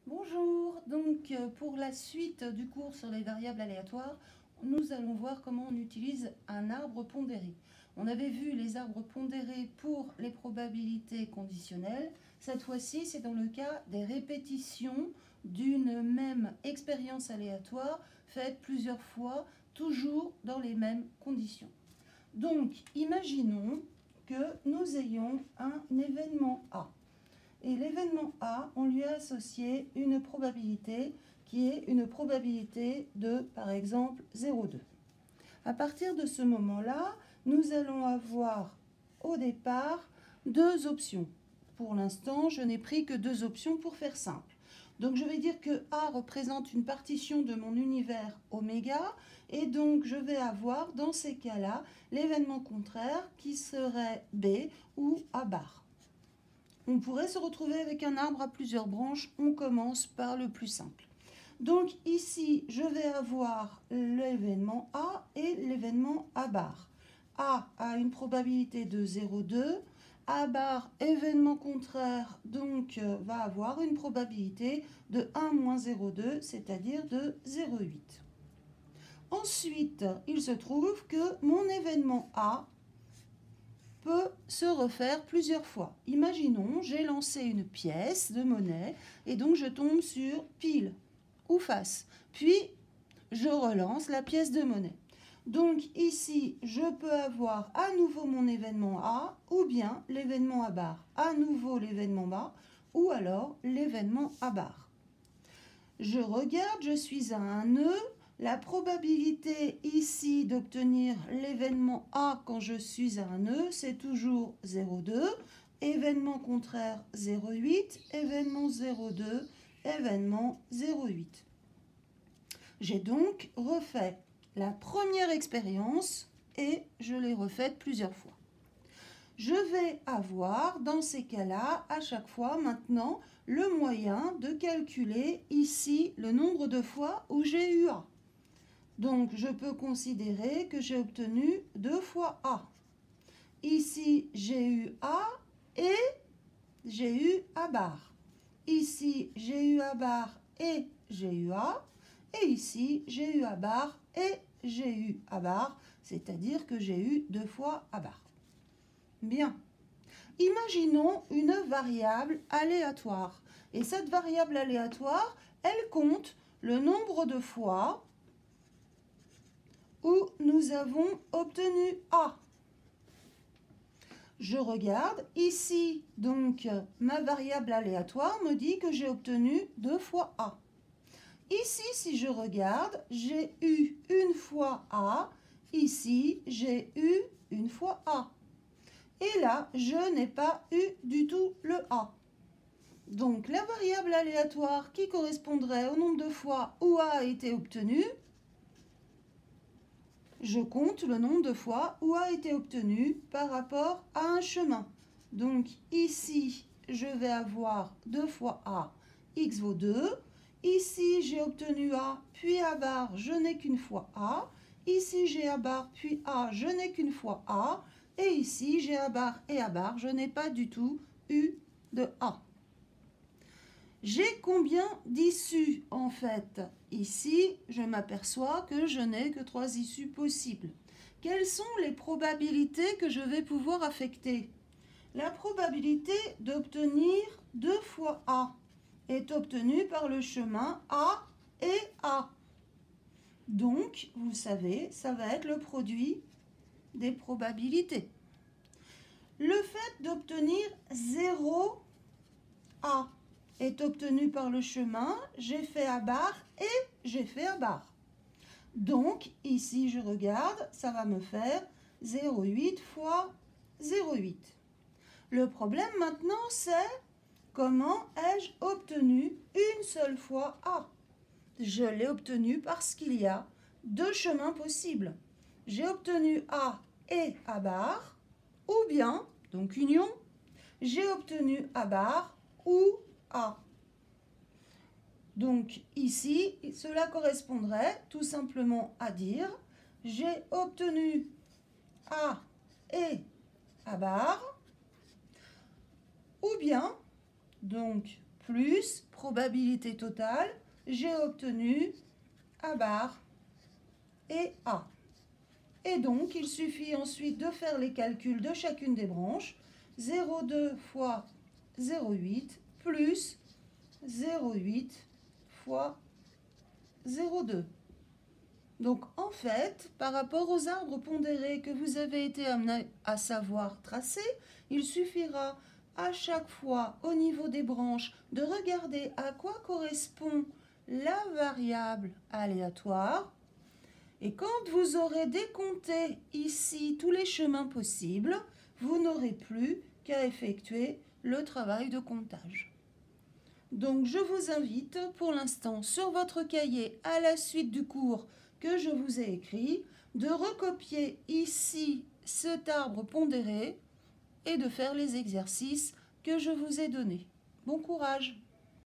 Bonjour, donc pour la suite du cours sur les variables aléatoires, nous allons voir comment on utilise un arbre pondéré. On avait vu les arbres pondérés pour les probabilités conditionnelles. Cette fois-ci, c'est dans le cas des répétitions d'une même expérience aléatoire faite plusieurs fois, toujours dans les mêmes conditions. Donc, imaginons que nous ayons un événement A. Et l'événement A, on lui a associé une probabilité qui est une probabilité de, par exemple, 0,2. À partir de ce moment-là, nous allons avoir au départ deux options. Pour l'instant, je n'ai pris que deux options pour faire simple. Donc je vais dire que A représente une partition de mon univers oméga, et donc je vais avoir dans ces cas-là l'événement contraire qui serait B ou A bar. On pourrait se retrouver avec un arbre à plusieurs branches. On commence par le plus simple. Donc ici, je vais avoir l'événement A et l'événement A bar. A a une probabilité de 0,2. A bar, événement contraire, donc va avoir une probabilité de 1 moins 0,2, c'est-à-dire de 0,8. Ensuite, il se trouve que mon événement A peut se refaire plusieurs fois. Imaginons, j'ai lancé une pièce de monnaie et donc je tombe sur pile ou face. Puis, je relance la pièce de monnaie. Donc ici, je peux avoir à nouveau mon événement A ou bien l'événement A bar. À nouveau l'événement A ou alors l'événement A bar. Je regarde, je suis à un nœud. La probabilité ici d'obtenir l'événement A quand je suis à un nœud, c'est toujours 0,2. Événement contraire 0,8. Événement 0,2. Événement 0,8. J'ai donc refait la première expérience et je l'ai refaite plusieurs fois. Je vais avoir dans ces cas-là, à chaque fois maintenant, le moyen de calculer ici le nombre de fois où j'ai eu A. Donc, je peux considérer que j'ai obtenu 2 fois A. Ici, j'ai eu A et j'ai eu A bar. Ici, j'ai eu A bar et j'ai eu A. Et ici, j'ai eu A bar et j'ai eu A bar, c'est-à-dire que j'ai eu 2 fois A bar. Bien. Imaginons une variable aléatoire. Et cette variable aléatoire, elle compte le nombre de fois où nous avons obtenu A. Je regarde, ici, donc, ma variable aléatoire me dit que j'ai obtenu 2 fois A. Ici, si je regarde, j'ai eu une fois A. Ici, j'ai eu une fois A. Et là, je n'ai pas eu du tout le A. Donc, la variable aléatoire qui correspondrait au nombre de fois où A a été obtenu, je compte le nombre de fois où A a été obtenu par rapport à un chemin. Donc ici, je vais avoir 2 fois A, x vaut 2. Ici, j'ai obtenu A, puis A bar, je n'ai qu'une fois A. Ici, j'ai A bar, puis A, je n'ai qu'une fois A. Et ici, j'ai A bar et A bar, je n'ai pas du tout eu de A. J'ai combien d'issues en fait? Ici, je m'aperçois que je n'ai que 3 issues possibles. Quelles sont les probabilités que je vais pouvoir affecter? La probabilité d'obtenir 2 fois A est obtenue par le chemin A et A. Donc, vous savez, ça va être le produit des probabilités. Le fait d'obtenir 0 A est obtenu par le chemin, j'ai fait A bar et j'ai fait A bar. Donc, ici, je regarde, ça va me faire 0,8 fois 0,8. Le problème maintenant, c'est comment ai-je obtenu une seule fois A? Je l'ai obtenu parce qu'il y a 2 chemins possibles. J'ai obtenu A et A bar, ou bien, donc union, j'ai obtenu A bar ou A. Donc ici, cela correspondrait tout simplement à dire j'ai obtenu A et A bar, ou bien, donc plus probabilité totale, j'ai obtenu A bar et A. Et donc, il suffit ensuite de faire les calculs de chacune des branches. 0,2 fois 0,8 plus 0,8 fois 0,2. Donc, en fait, par rapport aux arbres pondérés que vous avez été amené à savoir tracer, il suffira à chaque fois, au niveau des branches, de regarder à quoi correspond la variable aléatoire. Et quand vous aurez décompté ici tous les chemins possibles, vous n'aurez plus qu'à effectuer le travail de comptage. Donc je vous invite pour l'instant sur votre cahier à la suite du cours que je vous ai écrit de recopier ici cet arbre pondéré et de faire les exercices que je vous ai donnés. Bon courage!